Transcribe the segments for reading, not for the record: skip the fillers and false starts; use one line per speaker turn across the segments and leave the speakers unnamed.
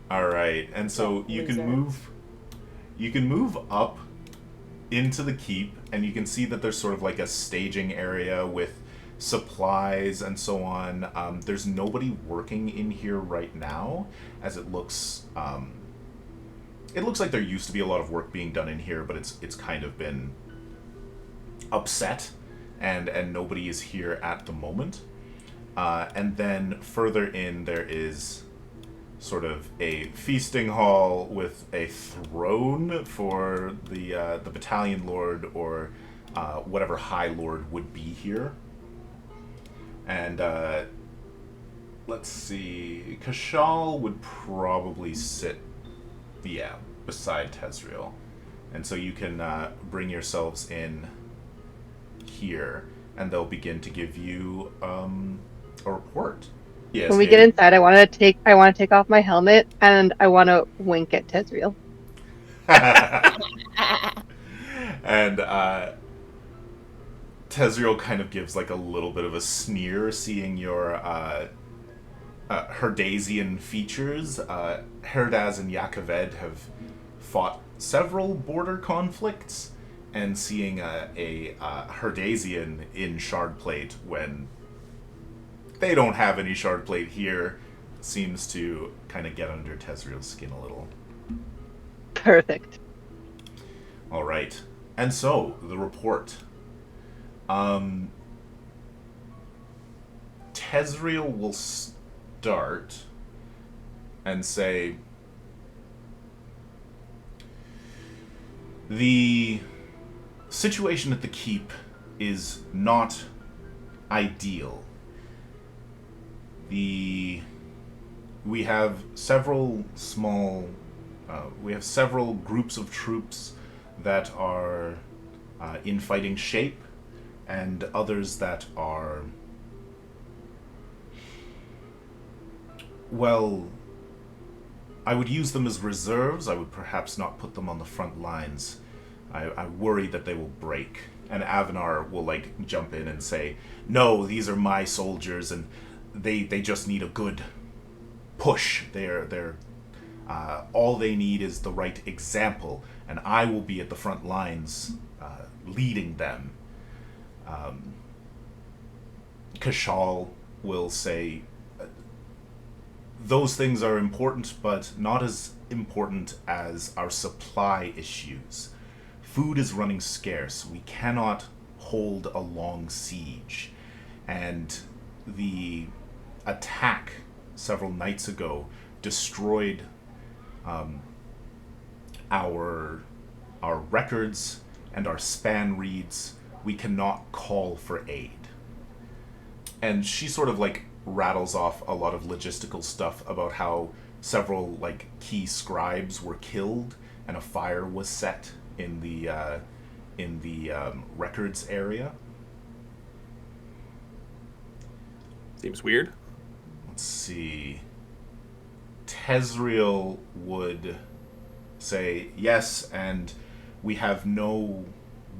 All right, and so
Loser.
you can move up into the keep, and you can see that there's sort of like a staging area with supplies and so on. There's nobody working in here right now, as it looks like there used to be a lot of work being done in here, but it's kind of been upset, and nobody is here at the moment. And then further in, there is sort of a feasting hall with a throne for the battalion lord or whatever high lord would be here. And let's see, Kashal would probably sit, yeah, beside Tezriel, and so you can bring yourselves in here, and they'll begin to give you a report. Yes,
When we get
Gabe.
inside, I want to take off my helmet and I want to wink at Tezriel.
And Tezriel kind of gives like a little bit of a sneer, seeing your Herdasian features. Herdaz and Yakoved have fought several border conflicts, and seeing a Herdasian in Shardplate when they don't have any Shardplate here seems to kind of get under Tezriel's skin a little.
Perfect.
All right. And so, the report. Um, Tezriel will start and say, the situation at the keep is not ideal. The we have several small we have several groups of troops that are in fighting shape, and others that are, well, I would use them as reserves. I would perhaps not put them on the front lines. I worry that they will break. And Avanar will like jump in and say, "No, these are my soldiers, and they just need a good push. They're all they need is the right example, and I will be at the front lines, leading them." Kashal will say, "Those things are important, but not as important as our supply issues. Food is running scarce. We cannot hold a long siege. And the attack several nights ago destroyed our records and our span reads. We cannot call for aid." And she sort of like rattles off a lot of logistical stuff about how several like key scribes were killed and a fire was set in the records area.
Seems weird.
Let's see. Tezriel would say yes, and we have no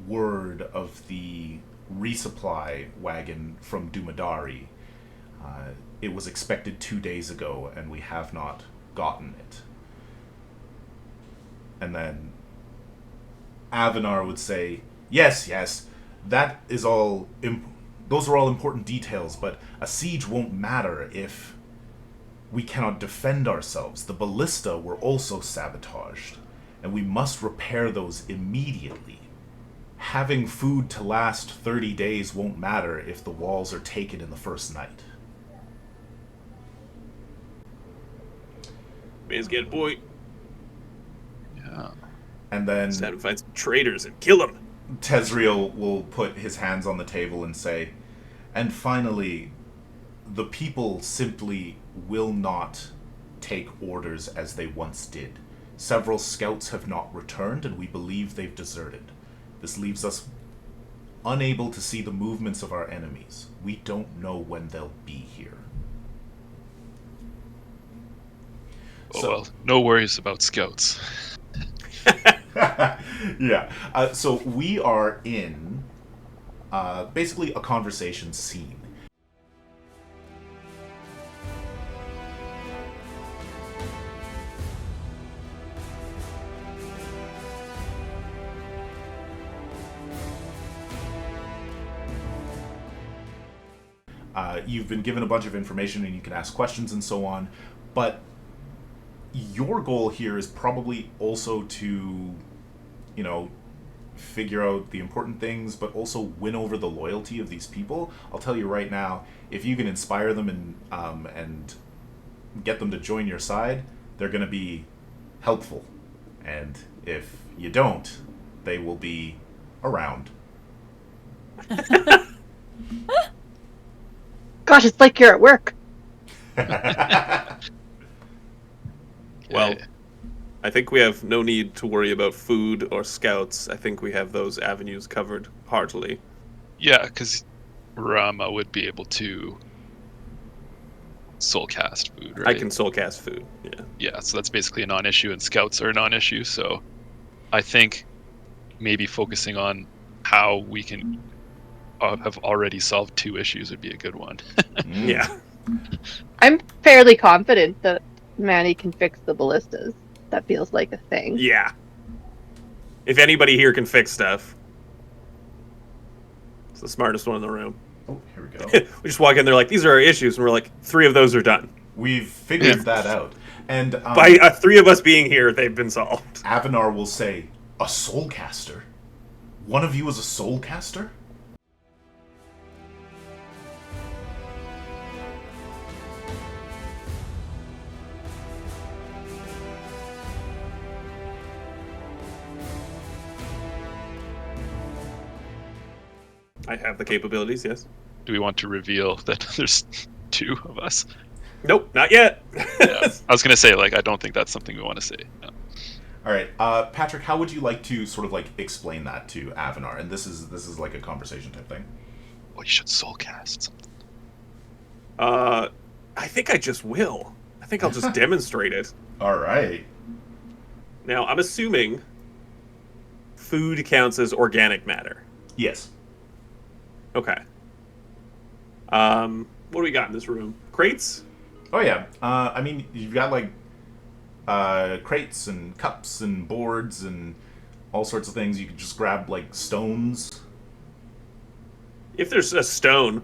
word of the resupply wagon from Dumadari. It was expected 2 days ago, and we have not gotten it. And then Avanar would say, "Yes, yes, that is all. Those are all important details, but a siege won't matter if we cannot defend ourselves. The ballista were also sabotaged, and we must repair those immediately. Having food to last 30 days won't matter if the walls are taken in the first night."
Man's getting boy.
Yeah.
And
It's time
then
to find some traitors and kill them.
Tezriel will put his hands on the table and say, "And finally, the people simply will not take orders as they once did. Several scouts have not returned, and we believe they've deserted. This leaves us unable to see the movements of our enemies. We don't know when they'll be here."
Oh
So,
well, no worries about scouts.
yeah. So we are in basically a conversation scene. You've been given a bunch of information and you can ask questions and so on, but your goal here is probably also to, figure out the important things, but also win over the loyalty of these people. I'll tell you right now, if you can inspire them and get them to join your side, they're going to be helpful. And if you don't, they will be around.
Gosh, it's like you're at work.
Well, I think we have no need to worry about food or scouts. I think we have those avenues covered heartily.
Yeah, because Rama would be able to soul cast food, right?
I can soul cast food, yeah.
Yeah, so that's basically a non-issue, and scouts are a non-issue. So I think maybe focusing on how we can have already solved 2 issues would be a good one.
Yeah.
I'm fairly confident that Manny can fix the ballistas. That feels like a thing.
Yeah. If anybody here can fix stuff, it's the smartest one in the room.
Oh, here we go.
We just walk in there like, these are our issues, and we're like, 3 of those are done.
We've figured that out. And
By 3 of us being here, they've been solved.
Avanar will say, a soulcaster? One of you is a soulcaster?
I have the capabilities, yes.
Do we want to reveal that there's 2 of us?
Nope, not yet.
Yeah. I was going to say, I don't think that's something we want to say. No.
All right, Patrick, how would you like to sort of explain that to Avanar? And this is like a conversation type thing.
Well, you should soul cast something.
I think I just will. I think I'll just demonstrate it.
All right.
Now, I'm assuming food counts as organic matter.
Yes.
Okay. What do we got in this room? Crates?
Oh yeah. I mean, you've got crates and cups and boards and all sorts of things. You could just grab stones.
If there's a stone,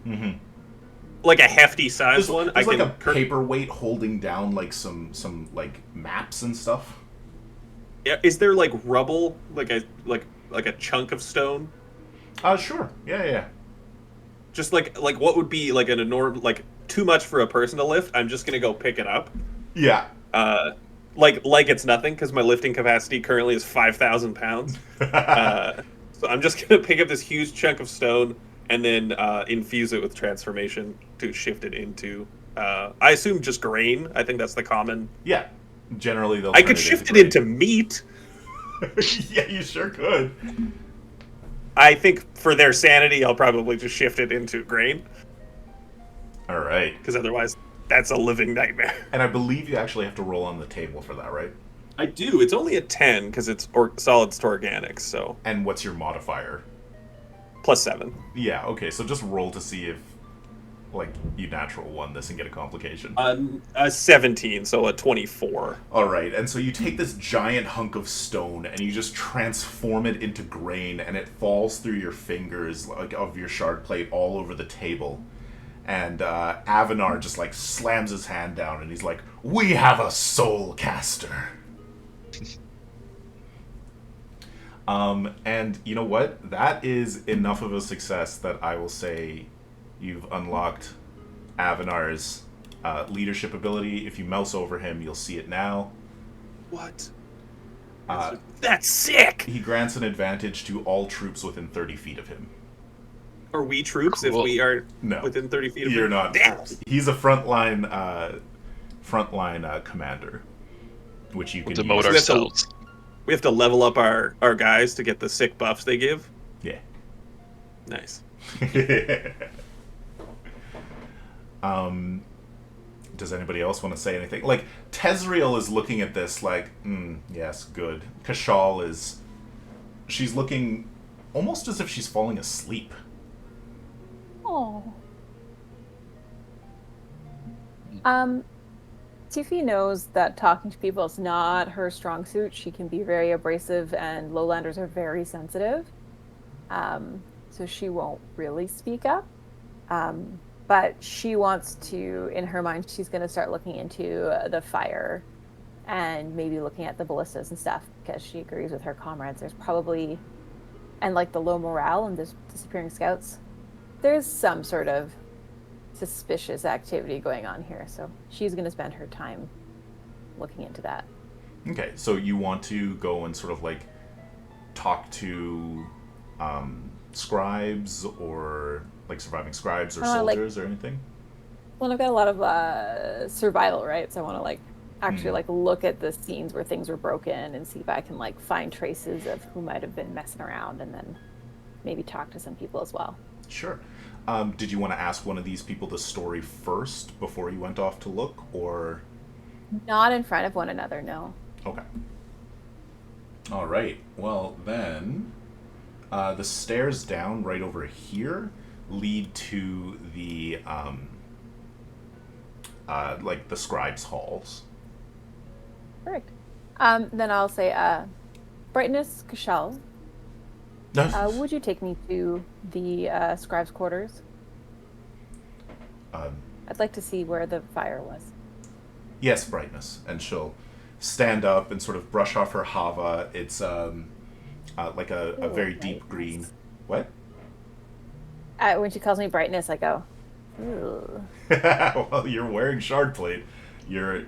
Mm-hmm.
like a hefty size one,
There's
I can.
a paperweight holding down some maps and stuff.
Yeah, is there rubble, like a chunk of stone?
Sure. Yeah.
Just like what would be an enormous, too much for a person to lift? I'm just gonna go pick it up.
Yeah.
Like it's nothing because my lifting capacity currently is 5,000 pounds. So I'm just gonna pick up this huge chunk of stone and then infuse it with transformation to shift it into. I assume just grain. I think that's the common.
Yeah. Generally, they'll.
I could shift it into meat.
Yeah, you sure could.
I think for their sanity, I'll probably just shift it into grain.
All right.
Because otherwise, that's a living nightmare.
And I believe you actually have to roll on the table for that, right?
I do. It's only a 10 because it's solids to organics. So
And what's your modifier?
+7.
Yeah. Okay. So just roll to see if, you natural one this and get a complication.
A 17, so a 24.
All right. And so you take this giant hunk of stone and you just transform it into grain, and it falls through your fingers of your shard plate all over the table. And Avanar just slams his hand down and he's like, "We have a soul caster." And you know what? That is enough of a success that I will say you've unlocked Avanar's leadership ability. If you mouse over him, you'll see it now.
What? That's sick!
He grants an advantage to all troops within 30 feet of him.
Are we troops
Cool.
if we are
No.
within 30 feet of him?
You're not.
Damn.
He's a frontline commander, which you can
We'll demote
We have to-
ourselves.
We have to level up our guys to get the sick buffs they give?
Yeah.
Nice.
Does anybody else want to say anything? Tezriel is looking at this yes, good. Kashal she's looking almost as if she's falling asleep.
Oh. Tiffy knows that talking to people is not her strong suit. She can be very abrasive, and lowlanders are very sensitive. So she won't really speak up. But she wants to, in her mind, she's going to start looking into the fire and maybe looking at the ballistas and stuff, because she agrees with her comrades. There's probably, and like the low morale and the disappearing scouts, there's some sort of suspicious activity going on here. So she's going to spend her time looking into that.
Okay, so you want to go and sort of like talk to scribes or like surviving scribes or soldiers or anything?
Well, I've got a lot of survival, right? So I want to like actually like look at the scenes where things were broken and see if I can like find traces of who might have been messing around, and then maybe talk to some people as well.
Sure. Did you want to ask one of these people the story first before you went off to look, or?
Not in front of one another, no.
Okay. All right. Well, then, the stairs down right over here lead to the like the scribes' halls.
Perfect. Then I'll say, Brightness Kashal, would you take me to the scribes' quarters? I'd like to see where the fire was.
Yes, Brightness. And she'll stand up and sort of brush off her hava. It's like a very deep green. What?
When she calls me Brightness, I go, ooh.
Well, you're wearing shardplate. You're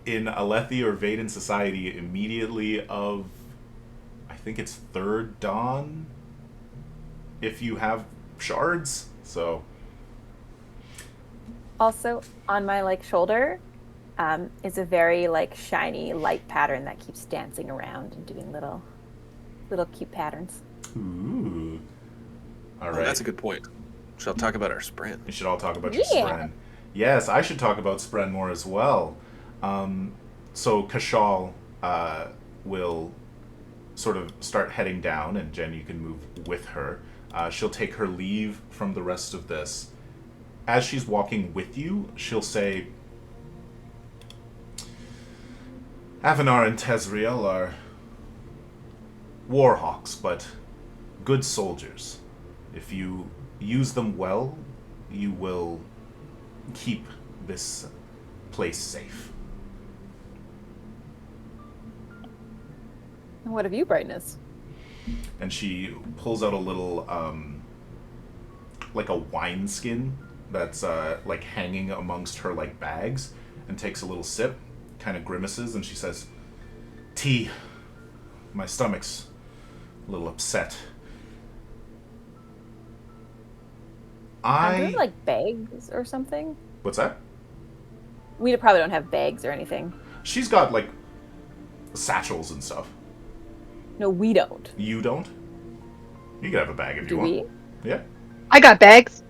in Alethi or Vaden society immediately of, I think it's third dawn, if you have shards. So
also on my like shoulder is a very like shiny light pattern that keeps dancing around and doing little cute patterns.
Ooh. All right.
That's a good point. Shall talk about our sprint.
We should all talk about your spren. Yes, I should talk about spren more as well. So Kashal will sort of start heading down, and Jen, you can move with her. She'll take her leave from the rest of this. As she's walking with you, she'll say, Avanar and Tezriel are warhawks, but good soldiers. If you use them well, you will keep this place safe.
What have you, Brightness?
And she pulls out a little, like a wineskin that's like hanging amongst her like bags, and takes a little sip, kind of grimaces, and she says, "Tea. My stomach's a little upset."
Are there like bags or something?
What's that?
We probably don't have bags or anything.
She's got like satchels and stuff.
No, we don't.
You don't? You can have a bag if you
Do
want. Yeah.
I got bags.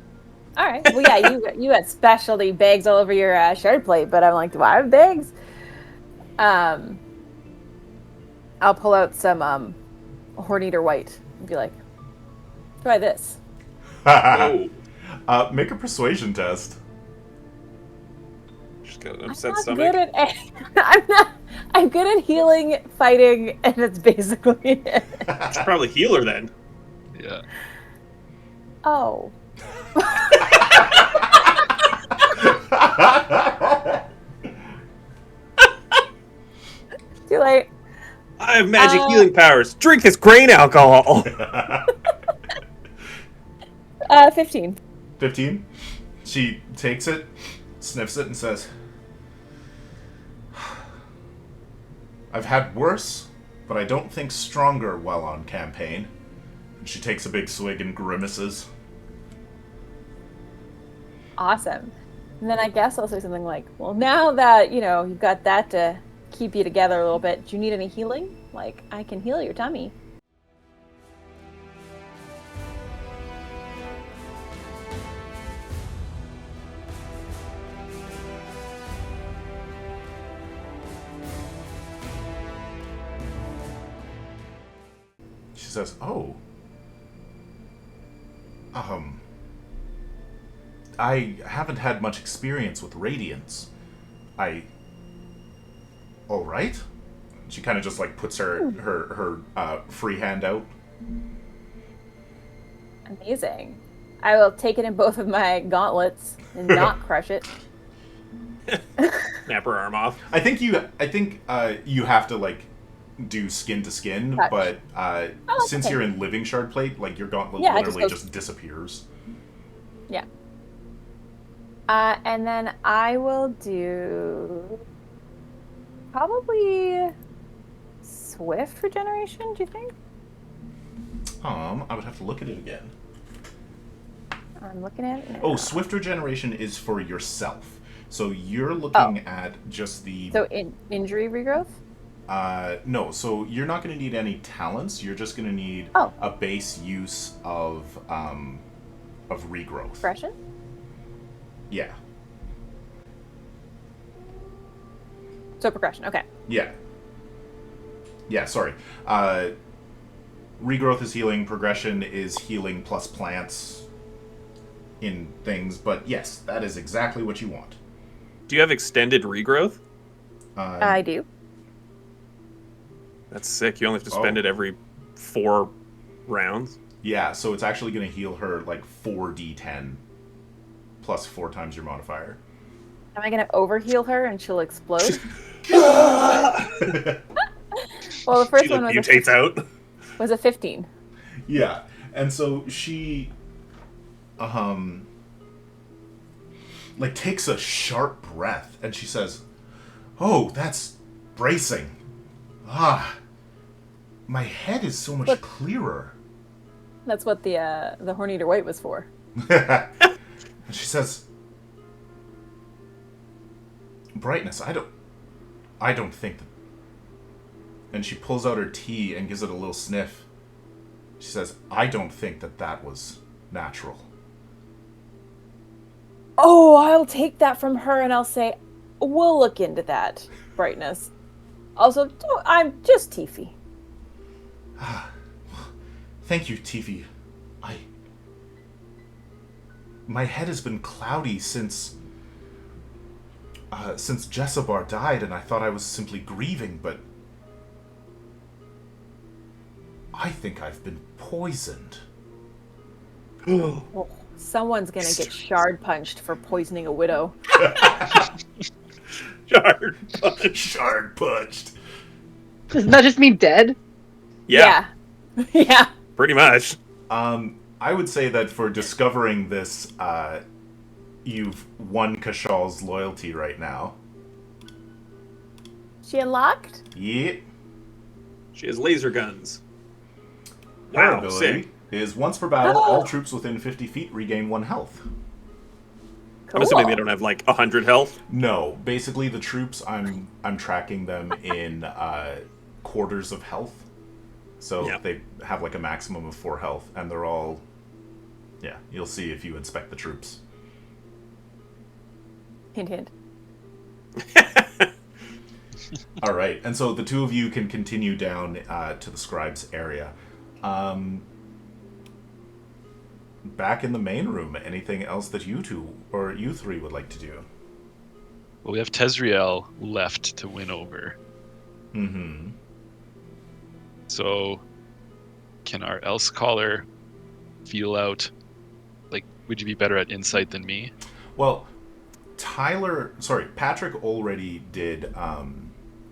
All right. Well, yeah, you had specialty bags all over your shard plate, but I'm like, do I have bags? I'll pull out some Horneater White and be like, try this.
Whoa.
Make a persuasion test.
Just got an
I'm
upset
not
stomach.
good at I'm good at healing, fighting, and that's basically it.
Should probably heal her then.
Yeah.
Oh. Too late.
I have magic healing powers. Drink this grain alcohol.
15.
15? She takes it, sniffs it, and says, I've had worse, but I don't think stronger while on campaign. And she takes a big swig and grimaces.
Awesome. And then I guess I'll say something like, well, now that, you've got that to keep you together a little bit, do you need any healing? Like, I can heal your tummy.
She says, oh. I haven't had much experience with radiance. All right. She kind of just like puts her free hand out.
Amazing. I will take it in both of my gauntlets and not crush it.
Snap her arm off.
I think you have to like do skin to skin,
Touch.
but since
okay.
you're in living shard plate, like your gauntlet
Yeah, it
literally
just
just disappears.
Yeah. And then I will do probably swift regeneration, do you think?
I would have to look at it again.
I'm looking at it now.
Oh, swift regeneration is for yourself. So you're looking at just the...
So injury regrowth?
No, so you're not going to need any talents. You're just going to need a base use of regrowth.
Progression?
Yeah.
So progression, okay.
Yeah. Yeah, sorry. Regrowth is healing. Progression is healing plus plants in things. But yes, that is exactly what you want.
Do you have extended regrowth?
I do.
That's sick. You only have to spend it every 4 rounds.
Yeah, so it's actually going to heal her like 4d10 plus 4 times your modifier.
Am I going to overheal her and she'll explode? Well, the first
She
one
mutates out.
was a 15.
Yeah, and so she, like takes a sharp breath and she says, "Oh, that's bracing. My head is so much clearer."
That's what the Horneater White was for.
And she says, "Brightness, I don't think that..." And she pulls out her tea and gives it a little sniff. She says, "I don't think that was natural."
Oh, I'll take that from her and I'll say, we'll look into that, Brightness. Also, I'm just Tiffy.
Thank you, Tiffy. My head has been cloudy since Jessabar died, and I thought I was simply grieving, but I think I've been poisoned.
Oh, someone's gonna get shard punched for poisoning a widow.
Shard punched.
Shard punched.
Doesn't that just mean dead?
Yeah,
Yeah.
pretty much.
I would say that for discovering this, you've won Kashal's loyalty right now.
She unlocked?
Yeah.
She has laser guns.
Her
Wow,
ability
sick.
is once per battle, all troops within 50 feet regain 1 health.
I'm assuming they don't have like 100 health.
No, basically the troops, I'm tracking them in quarters of health. So they have like a maximum of 4 health, and they're all... Yeah, you'll see if you inspect the troops.
Hint, hint.
All right, and so the two of you can continue down to the scribe's area. Back in the main room, anything else that you two, or you 3 would like to do?
Well, we have Tezriel left to win over.
Mm-hmm.
So, can our else caller feel out? Like, would you be better at insight than me?
Well, Patrick already did.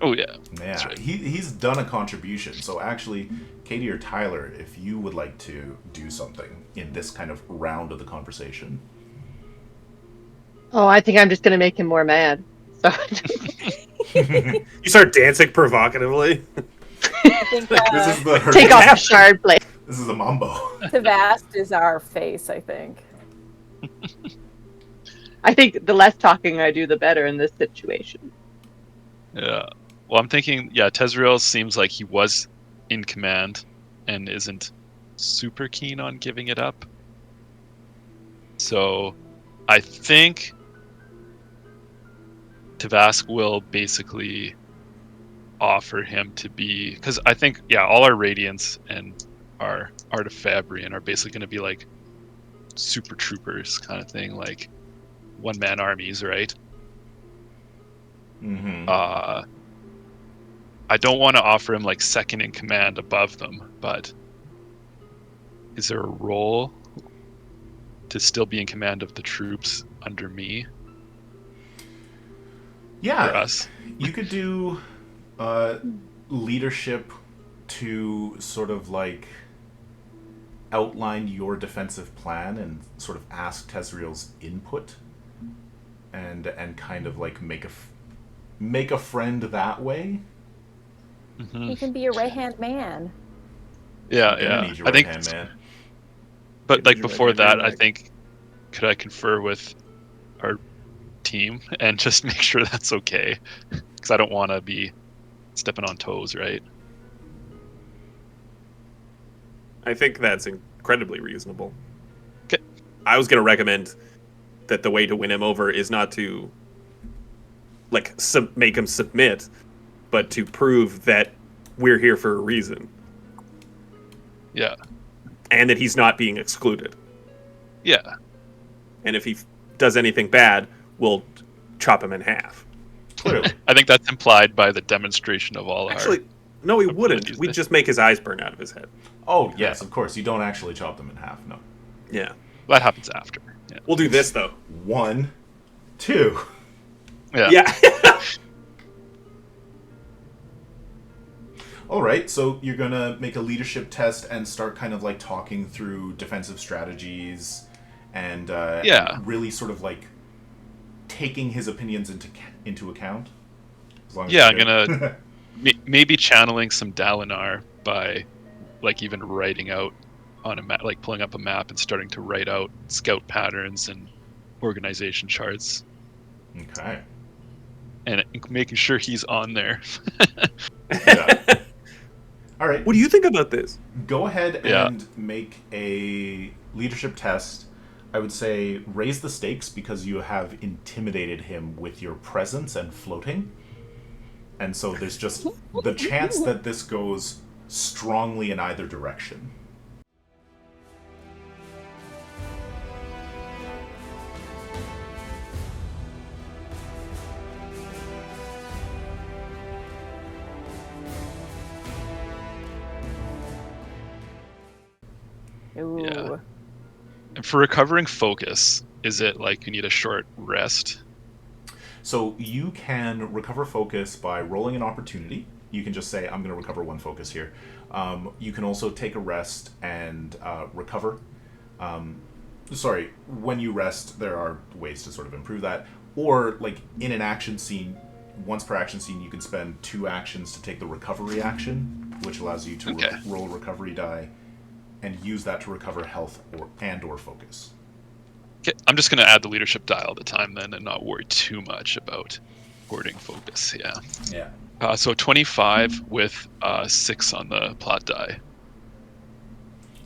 Oh yeah,
Yeah,
that's right.
he's done a contribution. So actually, Katie or Tyler, if you would like to do something in this kind of round of the conversation.
Oh, I think I'm just going to make him more mad. So
You start dancing provocatively.
I think
This is the
take off the shard blade.
This is a mambo.
Tavast is our face, I think.
I think the less talking I do, the better in this situation.
Yeah. Well, I'm thinking, Tezriel seems like he was in command and isn't super keen on giving it up. So, I think Tavask will basically offer him to be, because I think all our Radiants and our Artifabrian are basically going to be like super troopers kind of thing, like one-man armies, right?
Mm-hmm.
I don't want to offer him like second in command above them, but is there a role? to still be in command of the troops under me
Yeah,
for us?
you could do leadership to sort of like outline your defensive plan and sort of ask Tezreel's input, and kind of like make a friend that way.
Mm-hmm.
You can be a right-hand man.
Yeah,
You're gonna
yeah.
need your
I think,
right-hand man.
but
You
like
need your
before
right-hand
that,
man
I
back.
think, could I confer with our team and just make sure that's okay? Because I don't want to be stepping on toes, right?
I think that's incredibly reasonable.
Okay.
I was going to recommend that the way to win him over is not to like make him submit, but to prove that we're here for a reason
Yeah,
and that he's not being excluded.
yeah.
And if he does anything bad, we'll chop him in half.
Clearly.
I think that's implied by the demonstration of all
Actually,
our.
no, he
abilities
wouldn't. We'd
there.
just make his eyes burn out of his head.
Oh, yes, of course. You don't actually chop them in half, no.
Yeah.
That happens after. Yeah.
We'll do this, though.
1, 2.
Yeah.
Yeah.
All right, so you're going to make a leadership test and start kind of like talking through defensive strategies and
Yeah.
really sort of like taking his opinions into account. As long as
Yeah,
you're
I'm
good.
gonna maybe channeling some Dalinar by like even writing out on a map, like pulling up a map and starting to write out scout patterns and organization charts
Okay.
and making sure he's on there.
Yeah. All right.
What do you think about this?
Go ahead
Yeah.
and make a leadership test. I would say raise the stakes because you have intimidated him with your presence and floating. And so there's just the chance that this goes strongly in either direction.
Ooh.
Yeah. And for recovering focus, is it like you need a short rest?
So you can recover focus by rolling an opportunity. You can just say, I'm going to recover 1 focus here. You can also take a rest and recover. When you rest, there are ways to sort of improve that. Or, like, in an action scene, once per action scene, you can spend 2 actions to take the recovery action, which allows you to
Okay.
roll a recovery die and use that to recover health or focus.
Okay, I'm just gonna add the leadership die all the time then, and not worry too much about hoarding focus. Yeah.
Yeah.
So 25 with 6 on the plot die.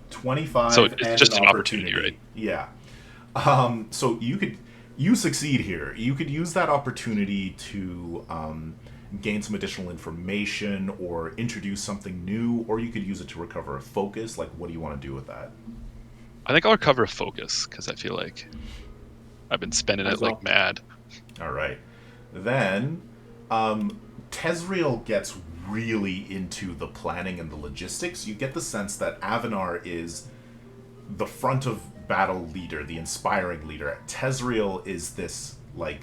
25
So it's
and
just
an
an opportunity,
opportunity.
right?
Yeah. So you succeed here. You could use that opportunity to gain some additional information or introduce something new, or you could use it to recover a focus. Like, what do you want to do with that?
I think I'll recover focus because I feel like I've been spending
Might
it
as well.
like mad.
All right. Then Tezreel gets really into the planning and the logistics. You get the sense that Avanar is the front of battle leader, the inspiring leader. Tezreel is this like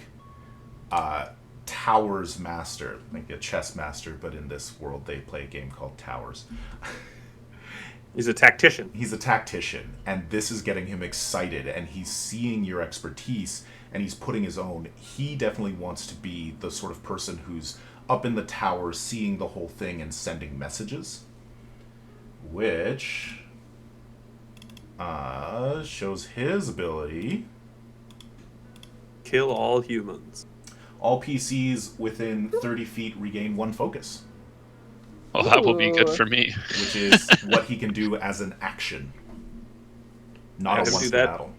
Towers master, like a chess master, but in this world they play a game called Towers.
He's a tactician.
He's a tactician, and this is getting him excited, and he's seeing your expertise, and he's putting his own. He definitely wants to be the sort of person who's up in the tower, seeing the whole thing and sending messages, which shows his ability.
Kill all humans.
All PCs within 30 feet regain 1 focus,
Well, that will be good
Ooh.
for me.
which is what he can do as an action, not
Have
a
him
once
do
in
that.
battle.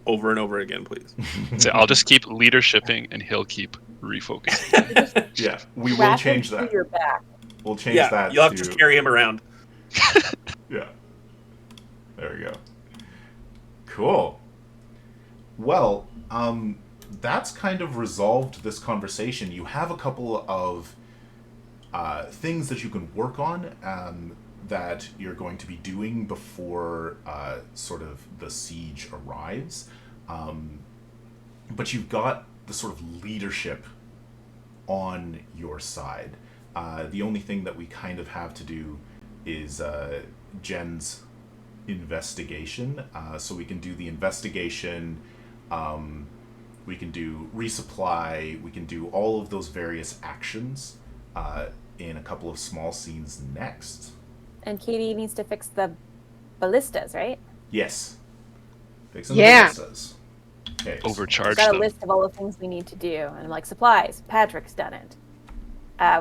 Over and over again, please.
So I'll just keep leadershiping, and he'll keep refocusing.
Yeah, we will
Wrap
change
him to
that.
your back.
We'll change
Yeah,
that
you'll have
to
to carry him around.
Yeah. There we go. Cool. Well, that's kind of resolved this conversation. You have a couple of things that you can work on. that you're going to be doing before sort of the siege arrives. But you've got the sort of leadership on your side. The only thing that we kind of have to do is Jen's investigation. So we can do the investigation, we can do resupply, we can do all of those various actions in a couple of small scenes next.
And Katie needs to fix the ballistas, right?
Yes. Fixing
Yeah.
the ballistas. Okay.
Overcharge
Got a
them.
list of all the things we need to do, and like supplies. Patrick's done it.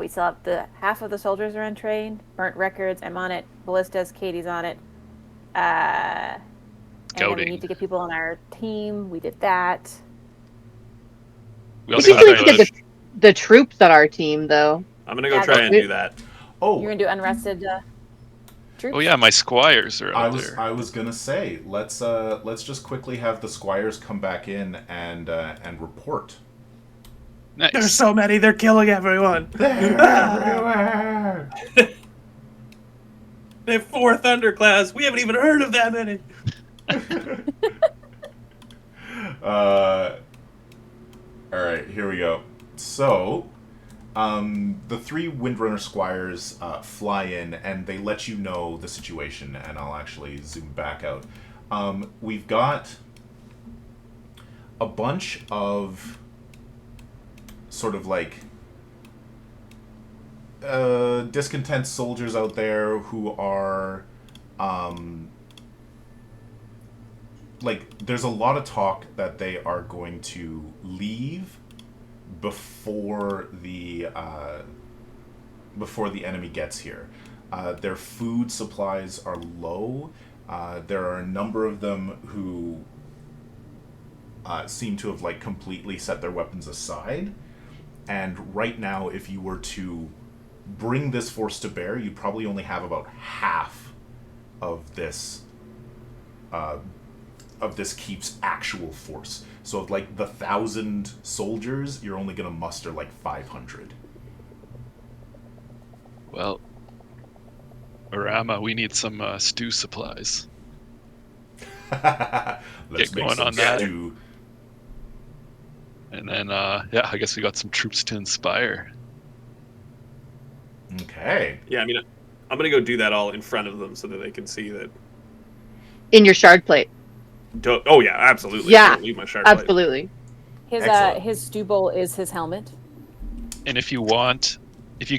We still have half of the soldiers are untrained. Burnt records. I'm on it. Ballistas. Katie's on it. And then we
Scouting.
need to get people on our team. We did that.
We
We
also
can
have
still get
to,
the troops on our team, though.
I'm gonna go
Yeah,
try and do that.
Oh,
You're gonna do unrested troops.
oh yeah, my squires are
I
out
was
there.
I was gonna say let's just quickly have the squires come back in and report.
Nice.
There's so many. They're killing everyone.
They're everywhere.
They have 4 thunderclouds. We haven't even heard of that many.
All right, here we go. So, the 3 Windrunner squires fly in, and they let you know the situation. And I'll actually zoom back out. We've got a bunch of sort of like discontent soldiers out there who are like, there's a lot of talk that they are going to leave before the enemy gets here. Their food supplies are low. There are a number of them who seem to have like completely set their weapons aside. And right now, if you were to bring this force to bear, you'd probably only have about half of this keep's actual force. So of like the 1,000 soldiers, you're only gonna muster like 500.
Well, Arama, we need some stew supplies.
Let's
Get
make
going
some
on that.
stew.
And then, yeah, I guess we got some troops to inspire.
Okay.
Yeah, I mean, I'm gonna go do that all in front of them so that they can see that.
In your shard plate.
Oh yeah, absolutely.
Yeah,
Don't leave my shard plate.
Absolutely.
Excellent.
His stew bowl is his helmet.
And if you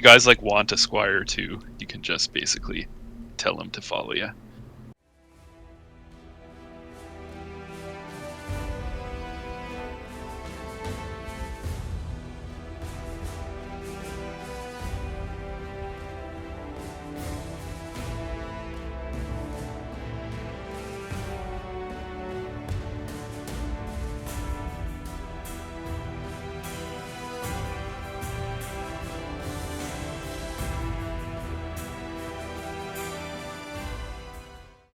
guys like want a squire too, you can just basically tell them to follow you.